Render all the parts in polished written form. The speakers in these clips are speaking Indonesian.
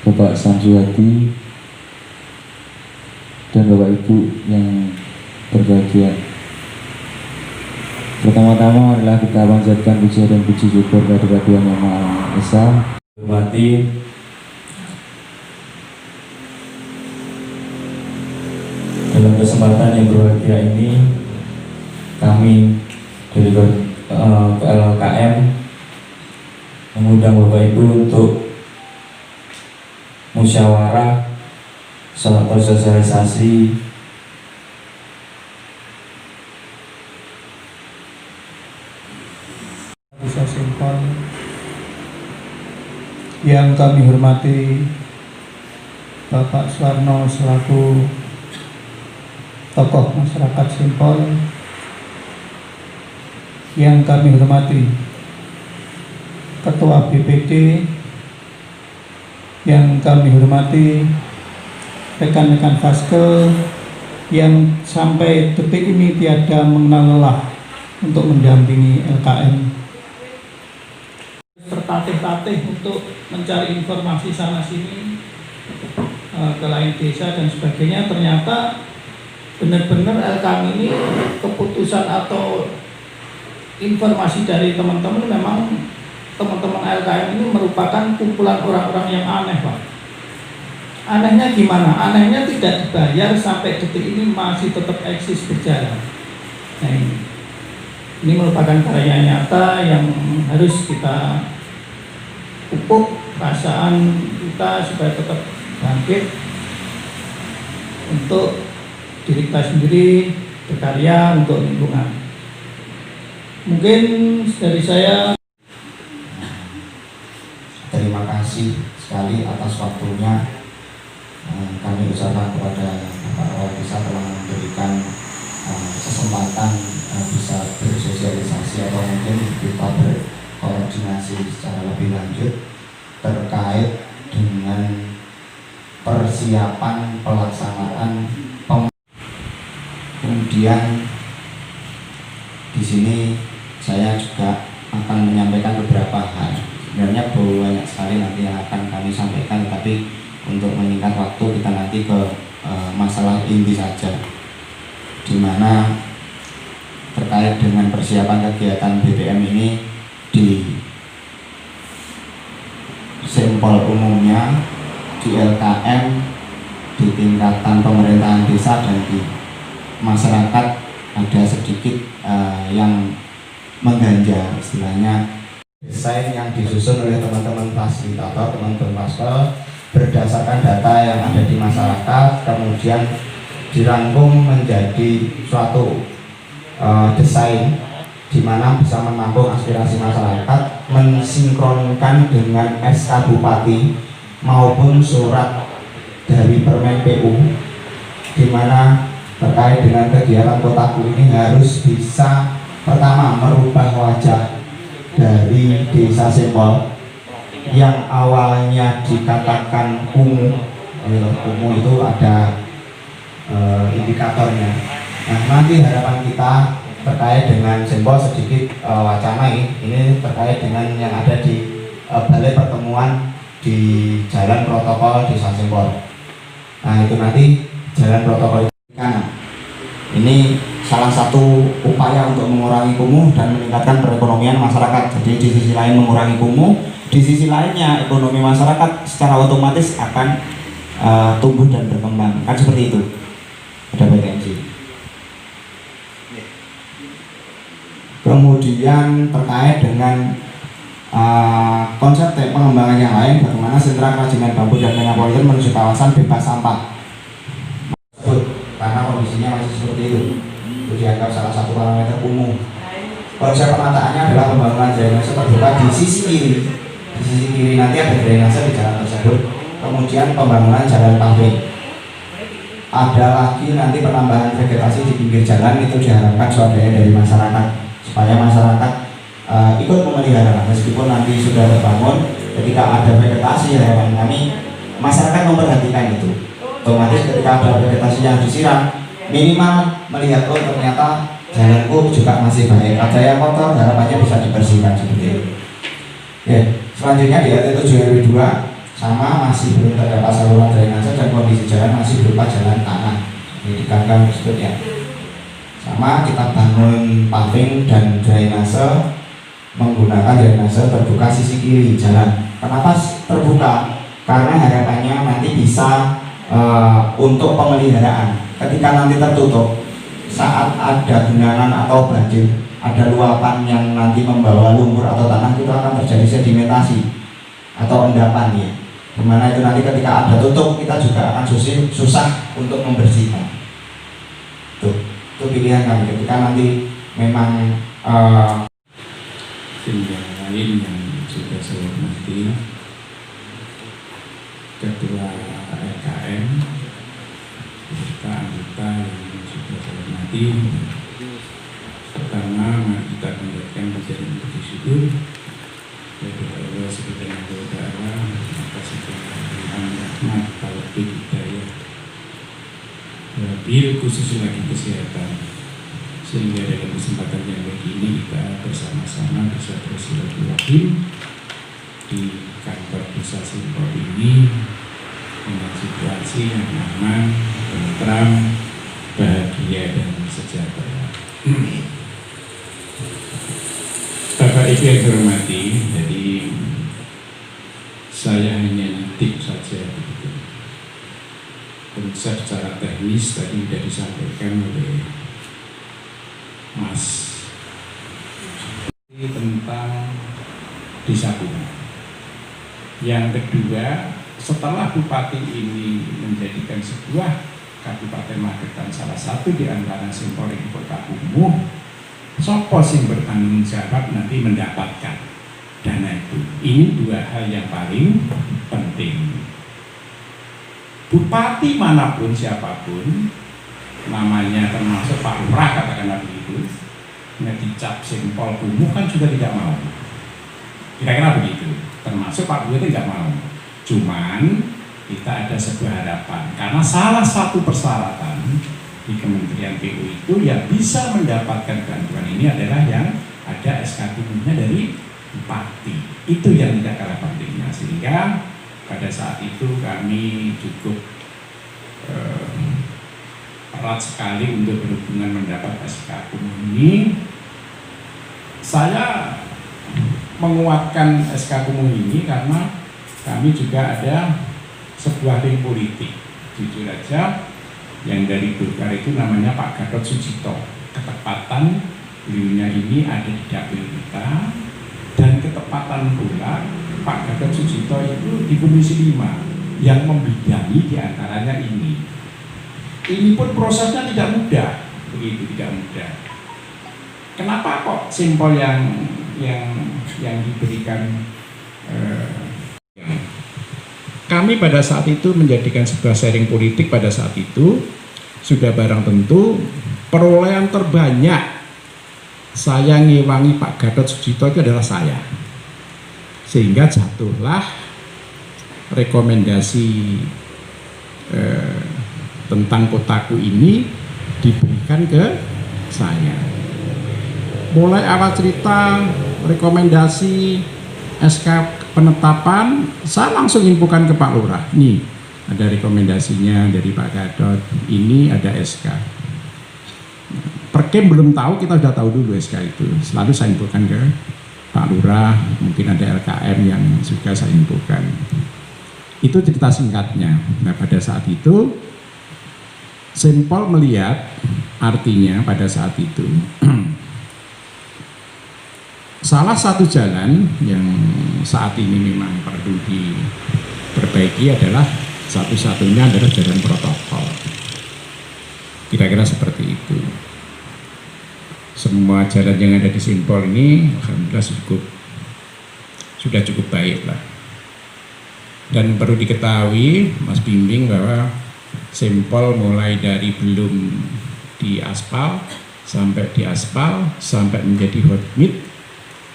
Bapak Samsuhadi dan Bapak Ibu yang berbahagia. Pertama-tama adalah kita panjatkan puji dan puji syukur kepada Tuhan Yang Maha Esa. Hormati dalam kesempatan yang berbahagia ini, kami dari KLKM mengundang Bapak Ibu untuk musyawarah atau sosialisasi Desa Sempol. Yang kami hormati Bapak Suwarno selaku tokoh masyarakat Sempol. Yang kami hormati Ketua BPD, yang kami hormati rekan-rekan Faskel yang sampai detik ini tiada mengenal lelah untuk mendampingi LKM. Tertatih-tatih untuk mencari informasi sana sini ke lain desa dan sebagainya. Ternyata benar-benar LKM ini keputusan atau informasi dari teman-teman, memang teman-teman LKM ini merupakan kumpulan orang-orang yang aneh, Pak. Anehnya gimana? Anehnya tidak dibayar sampai detik ini masih tetap eksis berjalan. Nah, ini merupakan karya nyata yang harus kita pupuk perasaan kita supaya tetap bangkit untuk diri kita sendiri, berkarya untuk lingkungan. Mungkin dari saya. Terima kasih sekali atas waktunya. Kami ucapkan kepada Bapak Kepala Desa telah memberikan kesempatan bisa bersosialisasi atau mungkin kita berkoordinasi secara lebih lanjut terkait dengan persiapan pelaksanaan kemudian di sini saya juga akan menyampaikan beberapa hal. Sebenarnya banyak sekali nanti yang akan kami sampaikan, tapi untuk menyingkat waktu kita nanti ke masalah inti saja, di mana terkait dengan persiapan kegiatan BBM ini di Sempol umumnya, di LKM, di tingkatan pemerintahan desa dan di masyarakat ada sedikit yang mengganjal, istilahnya desain yang disusun oleh teman-teman fasilitator, teman-teman Faskel berdasarkan data yang ada di masyarakat, kemudian dirangkum menjadi suatu desain di mana bisa menampung aspirasi masyarakat, mensinkronkan dengan SK Bupati maupun surat dari Permen PU, di mana terkait dengan kegiatan kotaku ini harus bisa pertama merubah wajah dari desa Sempol yang awalnya dikatakan kumuh. Kumuh itu ada indikatornya. Nah, nanti harapan kita terkait dengan Sempol sedikit wacana ini terkait dengan yang ada di balai pertemuan di jalan protokol desa Sempol. Nah, itu nanti jalan protokol kanan. Ini salah satu upaya untuk mengurangi kumuh dan meningkatkan perekonomian masyarakat. Jadi di sisi lain mengurangi kumuh, di sisi lainnya ekonomi masyarakat secara otomatis akan tumbuh dan berkembang. Kan seperti itu. Ada potensi. Kemudian terkait dengan konsep pengembangan yang lain, bagaimana sentra kerajinan bambu dan megapolitan menuju kawasan bebas sampah. Karena kondisinya masih seperti itu dianggap salah satu parameter umum. Konsep penataannya adalah pembangunan drainase terbuka di sisi kiri. Di sisi kiri nanti ada drainase di jalan tersebut. Kemudian pembangunan jalan paving. Ada lagi nanti penambahan vegetasi di pinggir jalan, itu diharapkan swadaya dari masyarakat supaya masyarakat ikut memelihara. Meskipun nanti sudah terbangun, ketika ada vegetasi, harapan kami masyarakat memperhatikan itu. Otomatis ketika ada vegetasi yang disiram, minimal melihat oh ternyata jalanku juga masih baik. Ada yang kotor, harapannya bisa dibersihkan seperti itu. Ya, selanjutnya di RT 7 RW 2 sama masih belum terdapat saluran drainase dan kondisi jalan masih berupa jalan tanah ini di gang-gang tersebut ya. Sama kita bangun paving dan drainase menggunakan drainase terbuka sisi kiri jalan. Kenapa terbuka? Karena harapannya nanti bisa untuk pemeliharaan. Ketika nanti tertutup, saat ada genangan atau banjir, ada luapan yang nanti membawa lumpur atau tanah, itu akan terjadi sedimentasi atau endapan ya. Dimana itu nanti ketika ada tutup, kita juga akan susah untuk membersihkan. Itu pilihan kami ketika nanti memang yang lain yang sudah saya hormati, Ketua LKM beserta anggota yang sudah saya hormati. Pertama, mari kita panjatkan puji dan syukur kepada Allah Subhanahu wa Ta'ala atas segala rahmat, taufik, hidayah, bil khusus lagi kesehatan, sehingga dalam kesempatan yang baik ini kita bersama-sama bisa bersilaturahim di kantor desa Simpol ini dengan situasi yang aman, tentram, bahagia dan sejahtera. Bapak Ibu yang hormati, jadi saya hanya nitip saja begitu. Konsep secara teknis tadi sudah disampaikan oleh Mas tentang desa Bunga. Yang kedua, setelah Bupati ini menjadikan sebuah Kabupaten Magetan salah satu di antara simpoling kota kumuh, sopo sing bertanggung jawab nanti mendapatkan dana itu. Ini dua hal yang paling penting. Bupati manapun siapapun, namanya termasuk Pak Lurah katakanlah begitu, dicap Simpol kumuh kan juga tidak mau. Kira-kira begitu. Termasuk Pak Bupati tidak mau. Cuman kita ada sebuah harapan karena salah satu persyaratan di Kementerian PU itu yang bisa mendapatkan bantuan ini adalah yang ada SK kumuhnya dari Bupati. Itu yang tidak kalah pentingnya, sehingga pada saat itu kami cukup erat sekali untuk berhubungan mendapat SK kumuh ini. Saya menguatkan SK kumuh ini karena kami juga ada sebuah tim politik, jujur aja, yang dari Golkar itu namanya Pak Gatot Sucipto. Ketepatan beliaunya ini ada di dapil kita, dan ketepatan pula Pak Gatot Sucipto itu di Komisi 5 yang membidangi diantaranya ini. Ini pun prosesnya tidak mudah, begitu tidak mudah. Kenapa kok Simpol yang diberikan? Kami pada saat itu menjadikan sebuah sharing politik. Pada saat itu sudah barang tentu perolehan terbanyak saya ngewangi Pak Gatot Sucipto itu adalah saya, sehingga jatuhlah rekomendasi tentang kotaku ini diberikan ke saya. Mulai awal cerita rekomendasi SK penetapan, saya langsung infokan ke Pak Lurah. Nih, ada rekomendasinya dari Pak Gatot, ini ada SK. Perkem belum tahu, kita sudah tahu dulu SK itu. Selalu saya infokan ke Pak Lurah, mungkin ada LKM yang juga saya infokan. Itu cerita singkatnya. Nah, pada saat itu Simpol melihat artinya pada saat itu salah satu jalan yang saat ini memang perlu diperbaiki adalah satu-satunya adalah jalan protokol. Kira-kira seperti itu. Semua jalan yang ada di Simpol ini alhamdulillah sudah cukup baik lah. Dan perlu diketahui Mas Bimbing bahwa Simpol mulai dari belum diaspal sampai diaspal sampai menjadi hot meat,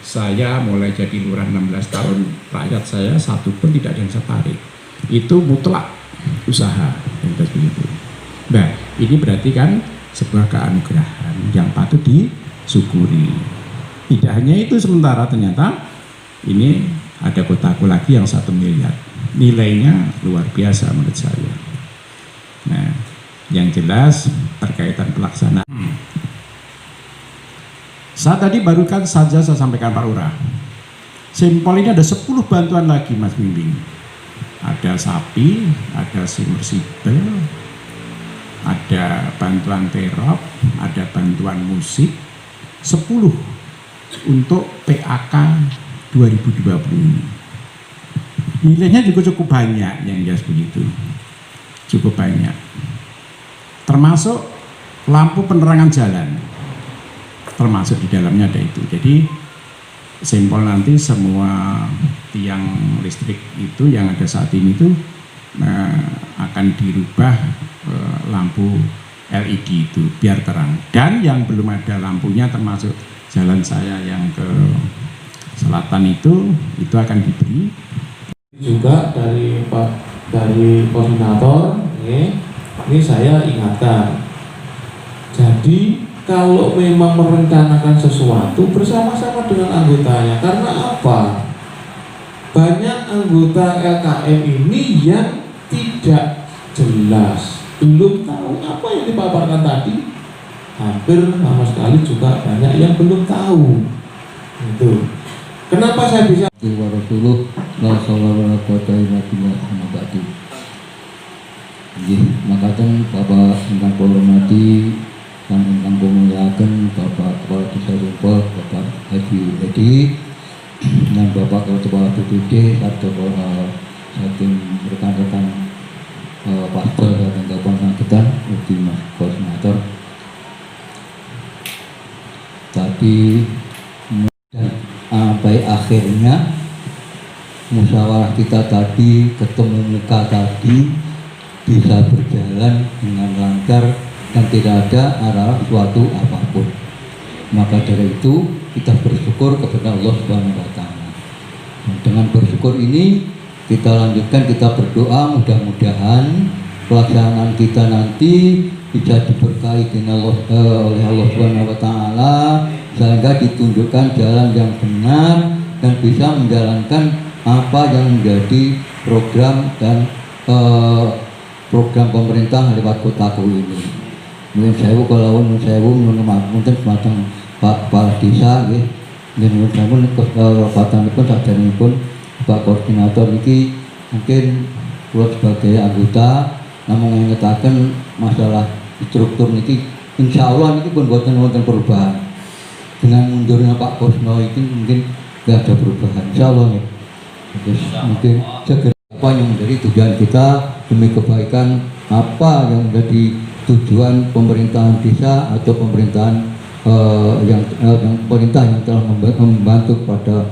saya mulai jadi lurah 16 tahun, rakyat saya satu pun tidak ada yang saya tarik. Itu mutlak usaha yang begitu. Nah, ini berarti kan sebuah keanugerahan yang patut disyukuri. Tidak hanya itu, sementara ternyata ini ada kotaku lagi yang 1 miliar. nilainya luar biasa menurut saya. Nah, yang jelas berkaitan pelaksanaan. Saya tadi barukan saja saya sampaikan Pak Lurah. Sempol ini ada 10 bantuan lagi Mas Bimbing. Ada sapi, ada submersible, ada bantuan terop, ada bantuan musik, 10 untuk PAK 2020 ini. Nilainya juga cukup banyak yang jelas begitu. Cukup banyak. Termasuk lampu penerangan jalan. Termasuk di dalamnya ada itu. Jadi Sempol nanti semua tiang listrik itu yang ada saat ini itu akan dirubah lampu LED itu biar terang. Dan yang belum ada lampunya termasuk jalan saya yang ke selatan itu akan diberi. Juga dari koordinator, ini saya ingatkan. Jadi kalau memang merencanakan sesuatu bersama-sama dengan anggotanya, karena apa? Banyak anggota LKM ini yang tidak jelas, belum tahu apa yang dipaparkan tadi. Hampir sama sekali juga banyak yang belum tahu. Itu. Kenapa saya bisa? Makaten Bapak ingkang kula hormati dan ingkang kula mulyakaken Bapak Kepala Desa Sempol, Bapak Haji Edi dan Bapak Kepala BPD serta saking rekan-rekan pastor dan kawan kita di Mas Koordinator. Tadi sampai akhirnya musyawarah kita tadi, ketemu muka tadi bisa berjalan dengan lancar dan tidak ada arah suatu apapun. Maka dari itu kita bersyukur kepada Allah Subhanahu wa Ta'ala. Dengan bersyukur ini kita lanjutkan, kita berdoa mudah-mudahan pelaksanaan kita nanti bisa diberkahi oleh Allah Subhanahu wa Ta'ala sehingga ditunjukkan jalan yang benar dan bisa menjalankan apa yang menjadi program dan program pemerintah lewat kotaku ini. Mungkin sewu kalau mungkin semacam Pak Desa nggih. Nggih sampun patanipun saderengipun Pak Koordinator iki mungkin kula sebagai anggota namung ngetaken masalah struktur niki insyaallah niki pun boten wonten perubahan. Dengan mundurnya Pak Kosno itu mungkin tidak ada perubahan insyaallah nih. Terus mungkin segera apa yang menjadi tujuan kita demi kebaikan, apa yang menjadi tujuan pemerintahan desa atau pemerintahan yang pemerintah yang telah membantu pada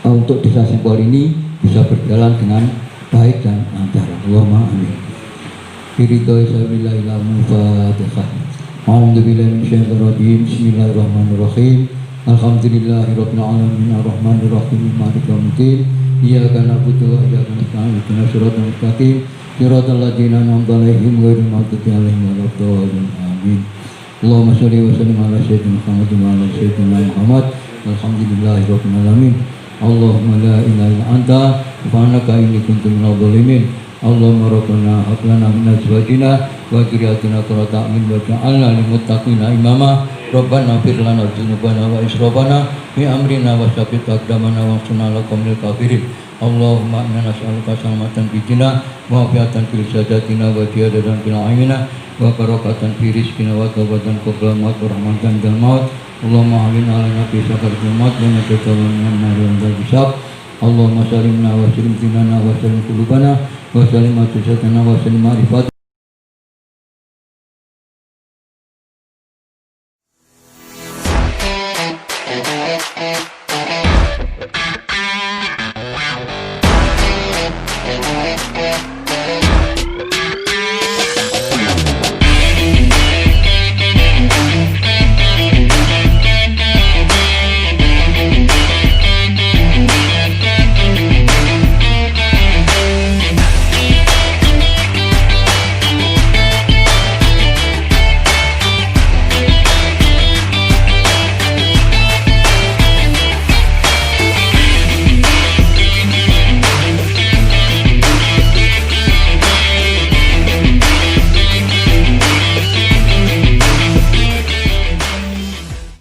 untuk desa Sempol ini bisa berjalan dengan baik dan lancar. Allahumma amin. Bismillahirrahmanirrahim. Alhamdulillahirabbil alamin arrahmanir rahim maliki yaumiddin. Iyyaka na'budu wa iyyaka nasta'in ihdinas siratal mustaqim siratal ladzina an'amta 'alaihim ghairil maghdubi 'alaihim waladdallin. Amin. Allahumma shalli wa sallim ala sayyidina Muhammad wa ala sayyidina Muhammad. Alhamdulillahirabbil alamin. Allahumma la ilaha illa anta subhanaka inni kuntu minadh dhalimin. Allahumma rabbana hab lana min azwajina wa dhurriyyatina qurrata a'yun waj'alna lil muttaqina imama. Rabbana fir lana dzunubana wa israfana fi amrina wa tsabbit aqdamana wa sunna lakum lil kafirin. Allahumma inna nas'aluka salamatan fid dunya wa afiatan fil sadatina wa ziyadatan fil ilmina wa barakatan fi rizqina wa tawbatan qabla maut wa rahmatan dal maut. Allahumma halina lana fi sakar jumat wa najatan min nari wa hisab. Allahumma salimna wa salim dinana wa salim qulubana wa salim atusatana wa salim ma'rifat.